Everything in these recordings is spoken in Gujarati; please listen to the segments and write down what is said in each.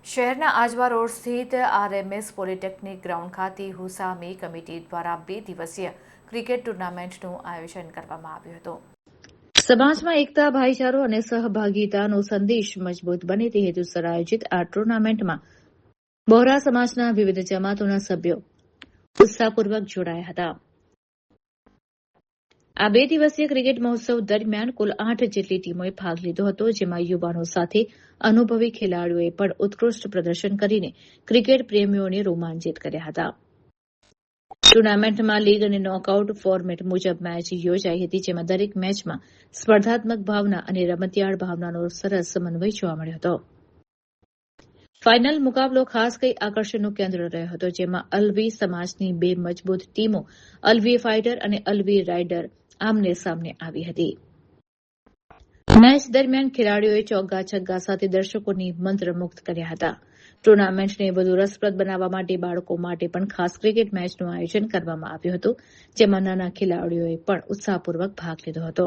શહેરના આજવા રોડ સ્થિત આરએમએસ પોલિટેકનિક ગ્રાઉન્ડ ખાતે હુસામી કમિટી દ્વારા 2 દિવસીય ક્રિકેટ ટુર્નામેન્ટનું આયોજન કરવામાં આવ્યું હતું. સમાજમાં એકતા, ભાઈચારો અને સહભાગિતાનો સંદેશ મજબૂત બને તે હેતુસર આયોજિત આ ટુર્નામેન્ટમાં બોહરા સમાજના વિવિધ જમાતોના સભ્યો ઉત્સાહપૂર્વક જોડાયા હતા. આ 2 દિવસીય ક્રિકેટ મહોત્સવ દરમિયાન કુલ 8 જેટલી ટીમોએ ભાગ લીધો હતો, જેમાં યુવાનો સાથે અનુભવી ખેલાડીઓએ પણ ઉત્કૃષ્ટ પ્રદર્શન કરીને ક્રિકેટ પ્રેમીઓને રોમાંચિત કર્યા હતા. ટુર્નામેન્ટમાં લીગ અને નોકઆઉટ ફોર્મેટ મુજબ મેચ યોજાઈ હતી, જેમાં દરેક મેચમાં સ્પર્ધાત્મક ભાવના અને રમતિયાળ ભાવનાનો સરસ સમન્વય જોવા મળ્યો હતો. ફાઇનલ મુકાબલો ખાસ કઈ આકર્ષણનું કેન્દ્ર રહ્યો હતો, જેમાં અલવી સમાજની 2 મજબૂત ટીમો અલવી ફાઇટર અને અલવી રાઇડર આમને સામને આવી હતી. મેચ દરમિયાન ખેલાડીઓએ ચોગ્ગા છગ્ગા સાથે દર્શકોની મંત્રમુગ્ધ કર્યા હતા. ટુર્નામેન્ટને વધુ રસપ્રદ બનાવવા માટે બાળકો માટે પણ ખાસ ક્રિકેટ મેચનું આયોજન કરવામાં આવ્યું હતું, જેમાં નાના ખેલાડીઓએ પણ ઉત્સાહપૂર્વક ભાગ લીધો હતો.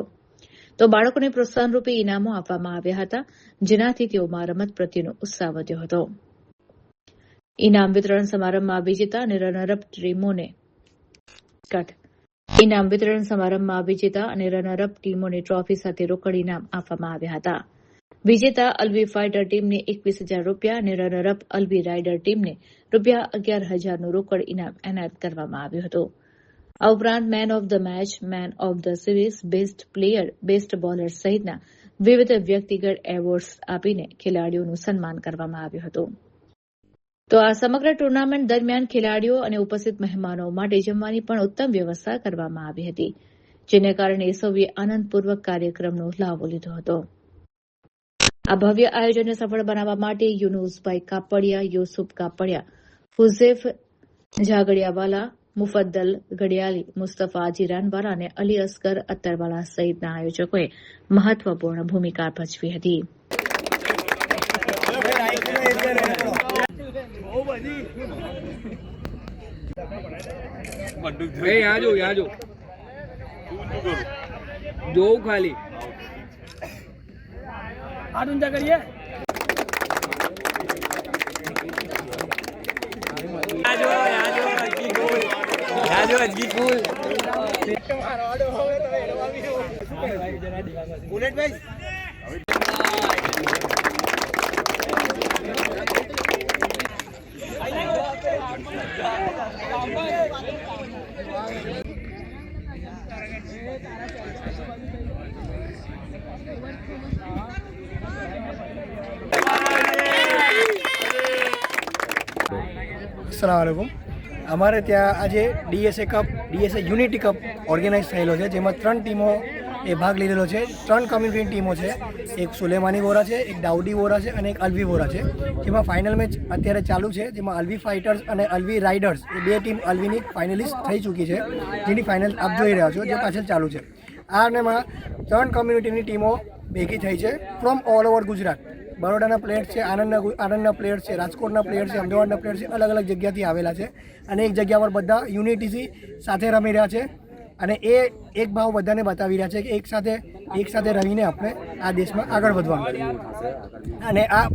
તો બાળકોને પ્રોત્સાહનરૂપી ઇનામો આપવામાં આવ્યા હતા, જેનાથી તેઓમાં રમત પ્રત્યેનો ઉત્સાહ વધ્યો હતો. ઇનામ વિતરણ સમારંભમાં વિજેતા અને રનરઅપ ટીમોને ટ્રોફી સાથે રોકડ ઇનામ આપવામાં આવ્યા હતા. વિજેતા અલવી ફાઇટર ટીમને ₹21,000 અને રનરઅપ અલવી રાઇડર ટીમને ₹11,000નું રોકડ ઇનામ એનાયત કરવામાં આવ્યું હતું. આ ઉપરાંત man of the match, man of the series, best player, best bowler સહિતના વિવિધ વ્યક્તિગત એવોર્ડ્સ આપીને ખેલાડીઓનું સન્માન કરવામાં આવ્યું હતું. તો આ સમગ્ર ટુર્નામેન્ટ દરમિયાન ખેલાડીઓ અને ઉપસ્થિત મહેમાનો માટે જમવાની પણ ઉત્તમ વ્યવસ્થા કરવામાં આવી હતી, જેને કારણે સૌએ આનંદપૂર્વક કાર્યક્રમનો લાભ લીધો હતો. આ ભવ્ય આયોજનને સફળ બનાવવા માટે યુનુસભાઈ કાપડિયા, યુસુફ કાપડિયા, હુઝેફ ઝાગડિયાવાલા, મુફદ્દલ ગડિયાલી, મુસ્તફા જીરાનવાલા અને અલી અસગર અત્તરવાલા સહિતના આયોજકોએ મહત્વપૂર્ણ ભૂમિકા ભજવી હતી. જોઉં ખાલી હાથ ઊંચા કરીએ. अस्सलामुअलैकुम. અમારે ત્યાં આજે ડીએસએ યુનિટી કપ ઓર્ગેનાઇઝ થયેલો છે, જેમાં 3 ટીમો એ ભાગ લીધેલો છે. 3 કમ્યુનિટીની ટીમો છે. એક સુલેમાની વોરા છે, એક દાઉદી વોરા છે અને એક અલવી વોરા છે. જેમાં ફાઇનલ મેચ અત્યારે ચાલુ છે, જેમાં અલવી ફાઇટર્સ અને અલવી રાઇડર્સ એ 2 ટીમ અલવીની ફાઇનલિસ્ટ થઈ ચૂકી છે, જેની ફાઇનલ આપ જોઈ રહ્યા છો, જે પાછળ ચાલુ છે. આમાં 3 કમ્યુનિટીની ટીમો ભેગી થઈ છે ફ્રોમ ઓલ ઓવર ગુજરાત. બરોડાના પ્લેયર્સ છે, આણંદના પ્લેયર્સ છે, રાજકોટના પ્લેયર્સ છે, અમદાવાદના પ્લેયર્સ છે, અલગ અલગ જગ્યાથી આવેલા છે અને એક જગ્યા પર બધા યુનિટીથી સાથે રમી રહ્યા છે અને એ એક ભાવ બધાને બતાવી રહ્યા છે કે એક સાથે રહીને આપણે આ દેશમાં આગળ વધવાનું છે. અને આ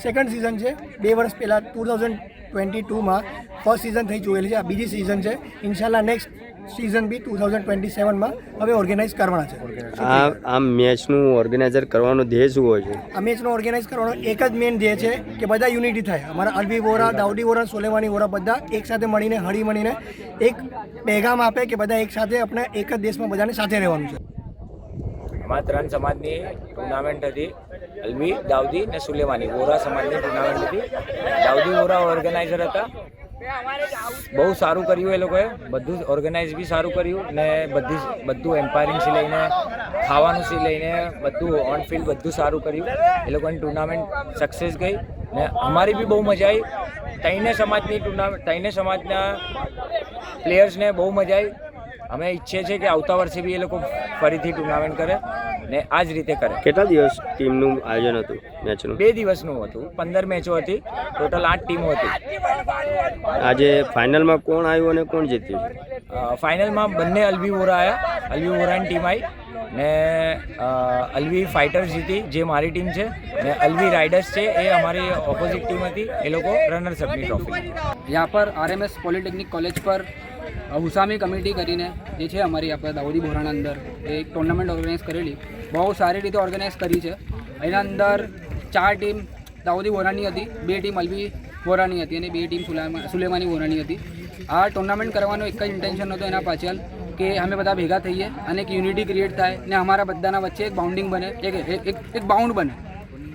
સેકન્ડ સિઝન છે. 2 વર્ષ પહેલાં 2022માં ફર્સ્ટ સિઝન થઈ ચૂકેલી છે. આ બીજી સિઝન છે. ઇન્શાલ્લાહ નેક્સ્ટ સિઝન બી 2027માં હવે ઓર્ગેનાઇઝ કરવાના છે. આ મેચનું ઓર્ગેનાઇઝર કરવાનો ધ્યેય શું હોય છે? આ મેચનો ઓર્ગેનાઇઝ કરવાનો એક જ મેઇન ધ્યેય છે કે બધા યુનિટી થાય. અમારા અલવી વોરા, દાઉદી વોરા, સોલેમાની વોરા બધા એક સાથે મળીને, હળી મળીને એક પેગામ આપે કે બધા એક સાથે આપણે એક જ દેશમાં બધાને સાથે રહેવાનું છે. અમારા 3 સમાજની ટુર્નામેન્ટ હતી. અલવી, દાઉદી અને સુલેમાની વોરા સમાજની ટુર્નામેન્ટ હતી. દાઉદી વોરા ઓર્ગેનાઇઝર હતા. બહુ સારું કર્યું એ લોકોએ, બધું ઓર્ગેનાઇઝ બી સારું કર્યું ને બધું એમ્પાયરિંગથી લઈને ખાવાનુંથી લઈને બધું ઓન ફિલ્ડ બધું સારું કર્યું. એ લોકોની ટુર્નામેન્ટ સક્સેસ ગઈ ને અમારી બી બહુ મજા આવી. ત્રણેય સમાજના પ્લેયર્સને બહુ મજા આવી. અમે ઈચ્છીએ છીએ કે આવતા વર્ષે બી એ લોકો ફરીથી ટુર્નામેન્ટ કરે ને આ જ રીતે કરે. કેટલા દિવસ ટીમનું આયોજન હતું મેચનું? 2 દિવસનું હતું. 15 મેચો હતી. ટોટલ 8 ટીમો હતી. આજે ફાઇનલમાં કોણ આવ્યું અને કોણ જીત્યું? ફાઇનલમાં બંને અલવી વોરા આવ્યા. અલવી વોરાની ટીમ આવી ને અલ્વી ફાઇટર્સ જીતી, જે મારી ટીમ છે, ને અલ્વી રાઇડર્સ છે એ અમારી ઓપોઝિટ ટીમ હતી, એ લોકો રનર્સઅપની ટ્રોફી. यहाँ पर RMS पॉलिटेक्निक कॉलेज पर हुसामी कमिटी કરીને જે છે અમારી આપણે દાઉદી બોરાના અંદર એક ટુર્નામેન્ટ ઓર્ગેનાઇઝ કરેલી, બહુ સારી રીતે ઓર્ગેનાઇઝ કરી છે. એના અંદર 4 ટીમ દાઉદી બોરાની હતી, 2 ટીમ અલ્વી બોરાની હતી અને 2 ટીમ સુલેમાની બોરાની હતી. આ ટુર્નામેન્ટ કરવાનો એક જ ઇન્ટેન્શન હતો એના પાછળ કે અમે બધા ભેગા થઈએ અને એક યુનિટી ક્રિએટ થાય ને અમારા બધાના વચ્ચે એક બાઉન્ડિંગ બને, એક બાઉન્ડ બને,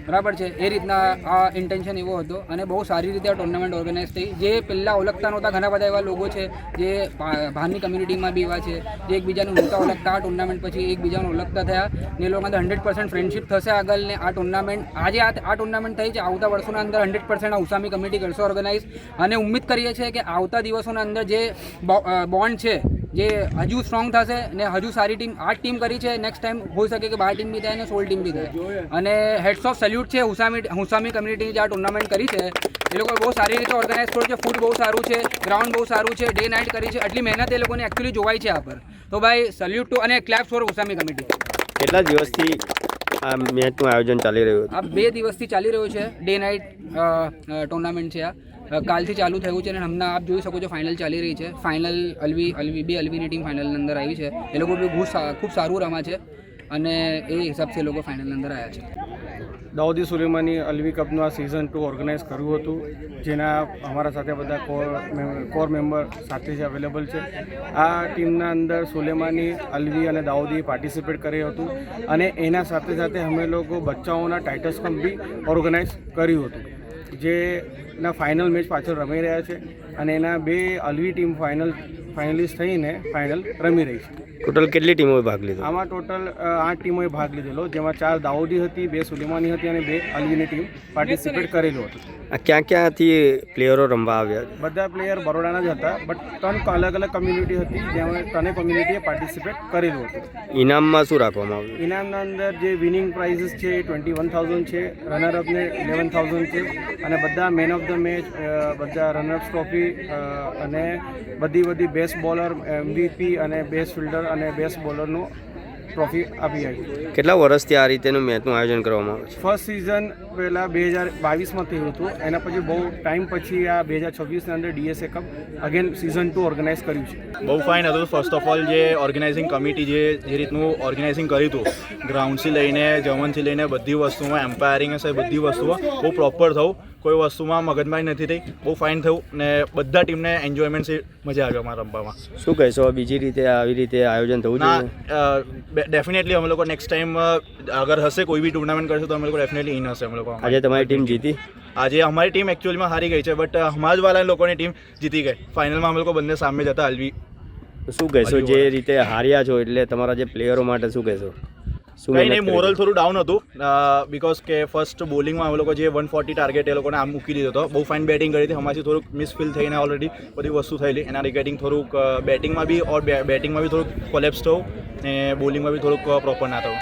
બરાબર છે. એ રીતના આ ઇન્ટેન્શન એવો હતો અને બહુ સારી રીતે આ ટુર્નામેન્ટ ઓર્ગેનાઇઝ થઈ. જે પહેલાં ઓળખતા નહોતા, ઘણા બધા એવા લોકો છે જે બહારની કમ્યુનિટીમાં બી એવા છે જે એકબીજાને નહોતા ઓળખતા, આ ટુર્નામેન્ટ પછી એકબીજાને ઓળખતા થયા ને એ લોકો અંદર 100% ફ્રેન્ડશિપ થશે આગળ. ને આ ટુર્નામેન્ટ આજે આ ટુર્નામેન્ટ થઈ છે, આવતા વર્ષોના અંદર 100% આ હુસામી કમિટી કરશે ઓર્ગેનાઇઝ અને ઉમ્મીદ કરીએ છીએ કે આવતા દિવસોના અંદર જે બોન્ડ છે જે હજુ સ્ટ્રોંગ થશે ને હજુ સારી ટીમ 8 ટીમ કરી છે, નેક્સ્ટ ટાઈમ હોઈ શકે કે 12 ટીમ બી થાય ને 16 ટીમ બી થાય. અને હેડ્સ ઓફ સેલ્યુટ છે હુસામી કમ્યુનિટી જે આ ટુર્નામેન્ટ કરી છે, એ લોકો બહુ સારી રીતે ઓર્ગેનાઇઝ કર્યું છે. ફૂડ બહુ સારું છે, ગ્રાઉન્ડ બહુ સારું છે, ડે નાઇટ કરી છે, આટલી મહેનત એ લોકોને એકચ્યુઅલી જોવાય છે આ પર. તો ભાઈ સલ્યુટ ટુ અને ક્લેપ્સ ફોર હુસામી કમિટી. કેટલા દિવસથી આ મેચનું આયોજન ચાલી રહ્યું હતું? આ 2 દિવસથી ચાલી રહ્યું છે, ડે નાઇટ ટુર્નામેન્ટ છે. આ કાલથી ચાલુ થયું છે અને હમણાં આપ જોઈ શકો છો ફાઇનલ ચાલી રહી છે. ફાઇનલ અલ્વીની ટીમ ફાઇનલની અંદર આવી છે. એ લોકો બી ખૂબ સારું રમા છે અને એ હિસાબથી એ લોકો ફાઇનલની અંદર આવ્યા છે. દાઉદી સુલેમાની અલ્વી કપનું આ સિઝન 2 ઓર્ગેનાઇઝ કર્યું હતું, જેના અમારા સાથે બધા કોર મેમ્બર સાથે જ અવેલેબલ છે. આ ટીમના અંદર સુલેમાની, અલ્વી અને દાઉદી પાર્ટિસિપેટ કર્યું હતું અને એના સાથે સાથે અમે લોકો બચ્ચાઓના ટાઇટલ્સ કપ બી ઓર્ગેનાઇઝ કર્યું હતું, જેના ફાઇનલ મેચ પાછળ રમી રહ્યા છે અને એના 2 અલ્વી ટીમ ફાઇનલિસ્ટ થઈને ફાઇનલ રમી રહી છે. ટોટલ કેટલી ટીમોએ ભાગ લીધો? આમાં ટોટલ 8 ટીમોએ ભાગ લીધેલો, જેમાં 4 દાઉદી હતી, 2 સુલેમાની હતી અને 2 અલ્વીની ટીમ પાર્ટિસિપેટ કરેલું હતું. આ ક્યાંથી પ્લેયરો રમવા આવ્યા? બધા પ્લેયર બરોડાના જ હતા, બટ 3 અલગ અલગ કમ્યુનિટી હતી, જેમાં 3 કમ્યુનિટીએ પાર્ટિસિપેટ કરેલું હતું. ઇનામમાં શું રાખવામાં આવ્યું? ઇનામના અંદર જે વિનિંગ પ્રાઇઝીસ છે એ 21,000 છે, રનરઅપને 11,000 છે અને બધા મેન ઓફ ધ મેચ, બધા રનરઅપ ટ્રોફી અને બધી બેસ્ટ બોલર, MVP અને બેસ્ટ ફિલ્ડર અને બેસ્ટ બોલરનું ટ્રોફી આપી આવી. કેટલા વર્ષથી આ રીતેનું મેચનું આયોજન કરવામાં આવે છે? ફર્સ્ટ સિઝન પહેલાં 2022માં થયું હતું, એના પછી બહુ ટાઈમ પછી આ 2026ની અંદર DSA cup again season 2 organize કર્યું છે. બહુ ફાઇન હતું. ફર્સ્ટ ઓફ ઓલ જે ઓર્ગેનાઇઝિંગ કમિટી જે રીતનું ઓર્ગેનાઇઝિંગ કર્યું હતું, ગ્રાઉન્ડથી લઈને જમણથી લઈને બધી વસ્તુમાં, એમ્પાયરિંગ હશે બધી વસ્તુઓ બહુ પ્રોપર થયું, કોઈ વસ્તુમાં મગજમારી નથી થઈ, બહુ ફાઇન થયું ને બધા ટીમને એન્જોયમેન્ટ મજા આવી અમારા રમવામાં. શું કહેશો, બીજી રીતે આવી રીતે આયોજન થવું જોઈએ? ડેફિનેટલી અમે લોકો નેક્સ્ટ ટાઈમ અગર હશે કોઈ બી ટુર્નામેન્ટ કરશું તો અમે લોકો ડેફિનેટલી ઇન હશે અમે લોકો. આજે તમારી ટીમ જીતી? આજે અમારી ટીમ એકચ્યુઅલીમાં હારી ગઈ છે, બટ હમાજવાલા લોકોની ટીમ જીતી ગઈ. ફાઇનલમાં અમે લોકો બંને સામે જ હતા, અલ્વી. શું કહેશો, જે રીતે હાર્યા છો એટલે તમારા જે પ્લેયરો માટે શું કહેશો? કંઈ નહીં, મોરલ થોડું ડાઉન હતું બિકોઝ કે ફર્સ્ટ બોલિંગમાં અમે લોકો જે 140 ટાર્ગેટ એ લોકોને આમ મૂકી દીધો હતો. બહુ ફાઇન બેટિંગ કરી હતી, અમારી થોડુંક મિસફિલ થઈને ઓલરેડી બધી વસ્તુ થયેલી, એના રિગાર્ડિંગ થોડુંક બેટિંગમાં બી થોડુંક કોલેપ્સ થયું ને બોલિંગમાં બી થોડુંક પ્રોપર ના થયું.